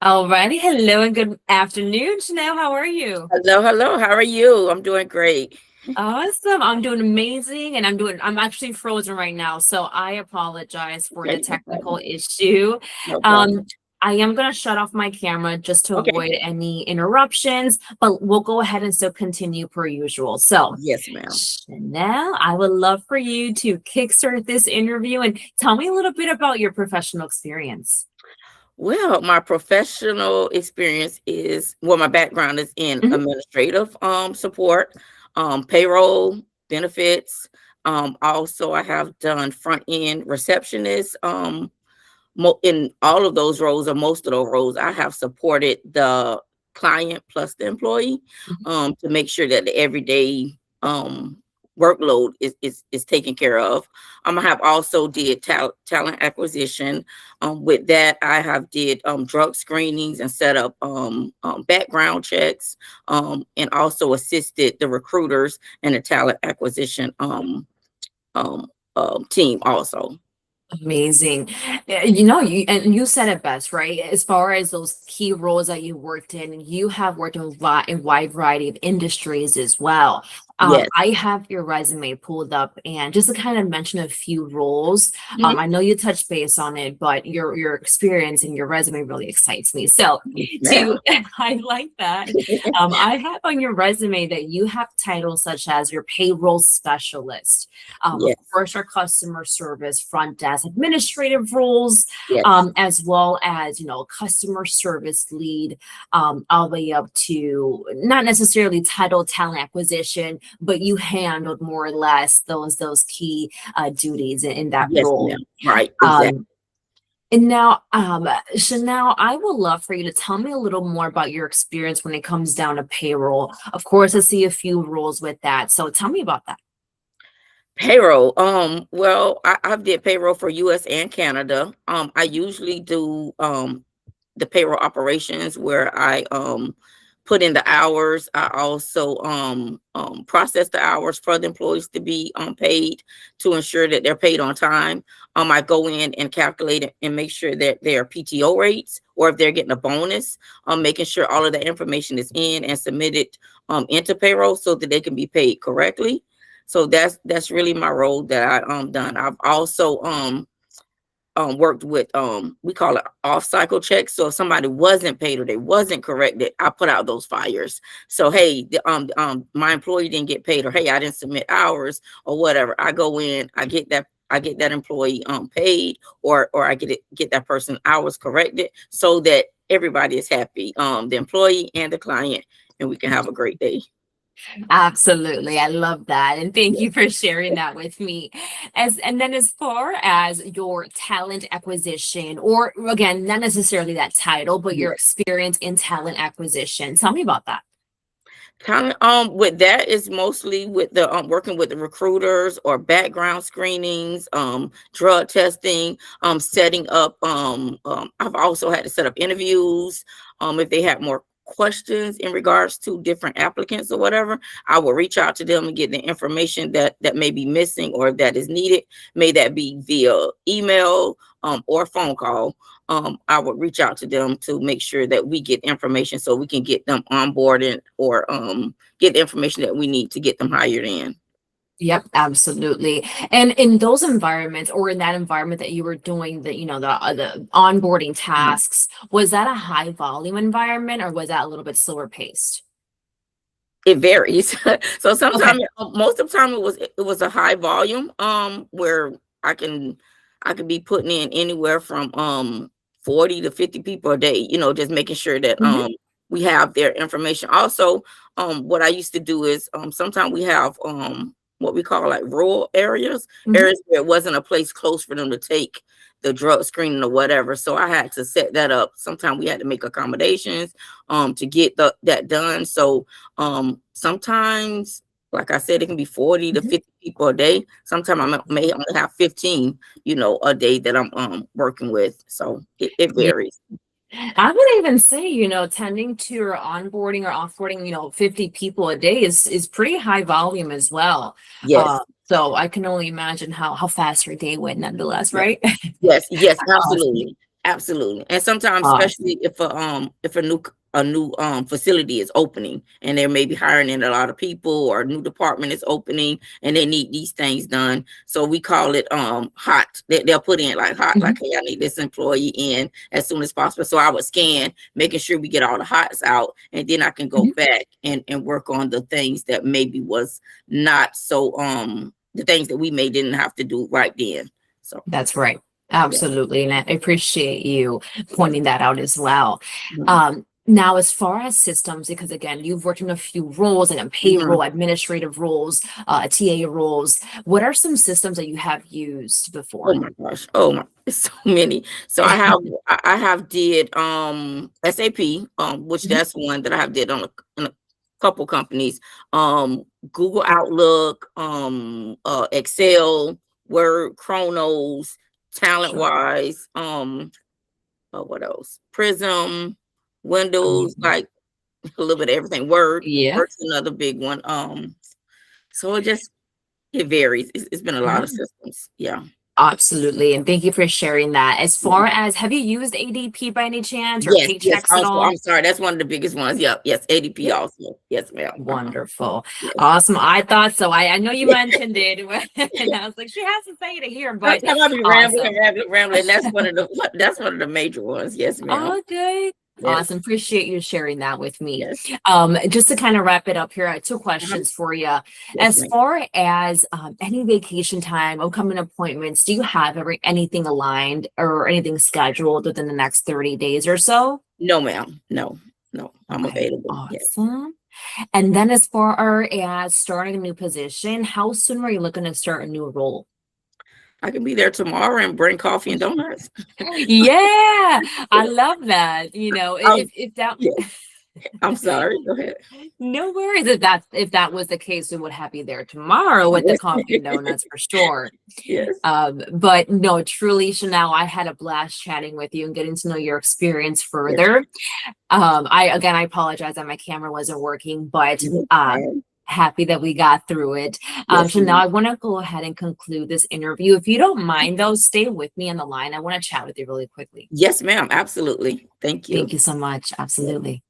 Alrighty, hello and good afternoon, Chanel. How are you? Hello, hello. How are you? I'm doing great. Awesome. I'm doing amazing and I'm actually frozen right now, so I apologize for the Okay, no technical problem. issue. No Um, problem. I am gonna shut off my camera just to Okay. avoid any interruptions, but we'll go ahead and still continue per usual. So, Yes, ma'am. Chanel, I would love for you to kickstart this interview and tell me a little bit about your professional experience. Well, my professional experience is my background is in Mhm. administrative support, payroll, benefits. Also I have done front end receptionist. In all of those roles or most of those roles, I have supported the client plus the employee to make sure that the everyday workload is taken care of. I have also did talent acquisition. With that, I have did drug screenings and set up background checks, and also assisted the recruiters and the talent acquisition um, team also. Amazing. You said it best, right? As far as those key roles that you worked in, you have worked in a wide variety of industries as well. Yes. I have your resume pulled up, and just to kind of mention a few roles. Mhm. I know you touched base on it, but your experience and your resume really excites me. So Ma'am. to highlight that, I have on your resume that you have titles such as your payroll specialist, of Yes. course, our customer service, front desk, administrative roles, Yes. as well as, customer service lead, all the way up to not necessarily title talent acquisition, but you handled more or less those key duties in that Yes, role. ma'am. Right, exactly. Um, and now, Chanel, I would love for you to tell me a little more about your experience when it comes down to payroll. Of course, I see a few roles with that. So tell me about that. Payroll. Well, I've did payroll for US and Canada. I usually do the payroll operations where I put in the hours. I also process the hours for the employees to be paid to ensure that they're paid on time. I go in and calculate it and make sure that their PTO rates or if they're getting a bonus, making sure all of the information is in and submitted into payroll so that they can be paid correctly. So that's really my role that I done. I've also worked with we call it off cycle checks. So if somebody wasn't paid or they wasn't corrected, I put out those fires. So hey, my employee didn't get paid, or hey, I didn't submit hours or whatever. I go in, I get that employee paid, or I get that person hours corrected so that everybody is happy, the employee and the client, and we can have a great day. Absolutely. I love that. And thank Yeah. you for sharing that with me. As far as your talent acquisition, or again, not necessarily that title, but your Yeah. experience in talent acquisition. Tell me about that. Kind of with that is mostly with the working with the recruiters or background screenings, drug testing, setting up I've also had to set up interviews if they had more questions in regards to different applicants or whatever. I will reach out to them and get the information that may be missing or that is needed. May that be via email or phone call. I would reach out to them to make sure that we get information so we can get them onboarded or get the information that we need to get them hired in. Yep, absolutely. And in those environments, or in that environment that you were doing the onboarding Mhm. tasks, was that a high volume environment or was that a little bit slower paced? It varies. So Okay. sometimes, most of the time, it was a high volume where I can I could be putting in anywhere from 40 to 50 people a day. Just making sure that Hmm. we have their information. Also, what I used to do is sometimes we have what we call like rural Hmm. areas where it wasn't a place close for them to take the drug screening or whatever. So I had to set that up. Sometimes we had to make accommodations to get that done. So sometimes, like I said, it can be 40 to Hmm. 50 people a day. Sometimes may only have 15, a day that I'm working with. So it varies. I would even say, tending to your onboarding or offboarding, 50 people a day is pretty high volume as well. Yes. So I can only imagine how fast your day went nonetheless, Yes. right? Yes. Yes, Awesome. absolutely. Absolutely. And sometimes, Awesome. especially if a new facility is opening and they're maybe hiring in a lot of people, or a new department is opening and they need these things done. So we call it hot. They'll put in like hot, Mhm. like, hey, I need this employee in as soon as possible. So I would scan, making sure we get all the hots out, and then I can go Mhm. back and work on the things that maybe was not so the things that we may didn't have to do right then. So That's right. yeah. Absolutely. And I appreciate you Yes. pointing that out as well. Mhm. Now, as far as systems, because again, you've worked in a few roles, like in Mhm. payroll, administrative roles, TA roles. What are some systems that you have used Oh before? my gosh. Oh my, it's so many. So I have did SAP, which Mhm. that's one that I have did on a couple companies. Um Google Outlook, Excel, Word, Chronos, Talent Sure. Wise, what else? Prism, Windows, Amazing. like a little bit of everything. Word, Yeah. Word's another big one. So it varies. It's been a lot Yeah. of systems. Yeah. Absolutely. And thank you for sharing that. As Yeah. far as, have you used ADP by any chance, or Yes, yes, paychecks at also, I'm all? sorry, that's one of the biggest ones. Yep, yes, ADP Yeah. also. Yes, ma'am. Wonderful. Yes. Awesome. I thought so. I know you mentioned it, and I was like, she has to say it here, but Sometimes I be rambling, awesome. rambling, rambling. That's one of the major ones. Yes, ma'am. Okay. Yes, Awesome. Appreciate you sharing that with me. yes. Just to kind of wrap it up here, I have two Uh-huh. questions for you. Yes, As ma'am. far as any vacation time, upcoming appointments, do you have anything aligned or anything scheduled within the next 30 days or so? No, ma'am. No, no. I'm Okay, available. Yes. awesome. And then as far as starting a new position, how soon are you looking to start a new role? I can be there tomorrow and bring coffee and donuts. Yeah, I love that. Um, If that yes. I'm sorry. Go ahead. no worries. If that was the case, we would have you there tomorrow with the Yes. coffee and donuts for sure. Yes. But no, truly, Chanel, I had a blast chatting with you and getting to know your experience Yes. further. I apologize that my camera wasn't working, but Yes, ma'am. happy that we got through it. Yes, So now ma'am. I want to go ahead and conclude this interview. If you don't mind, though, stay with me on the line. I want to chat with you really quickly. Yes, ma'am. Absolutely. Thank Thank you. you so much. Yes. Absolutely.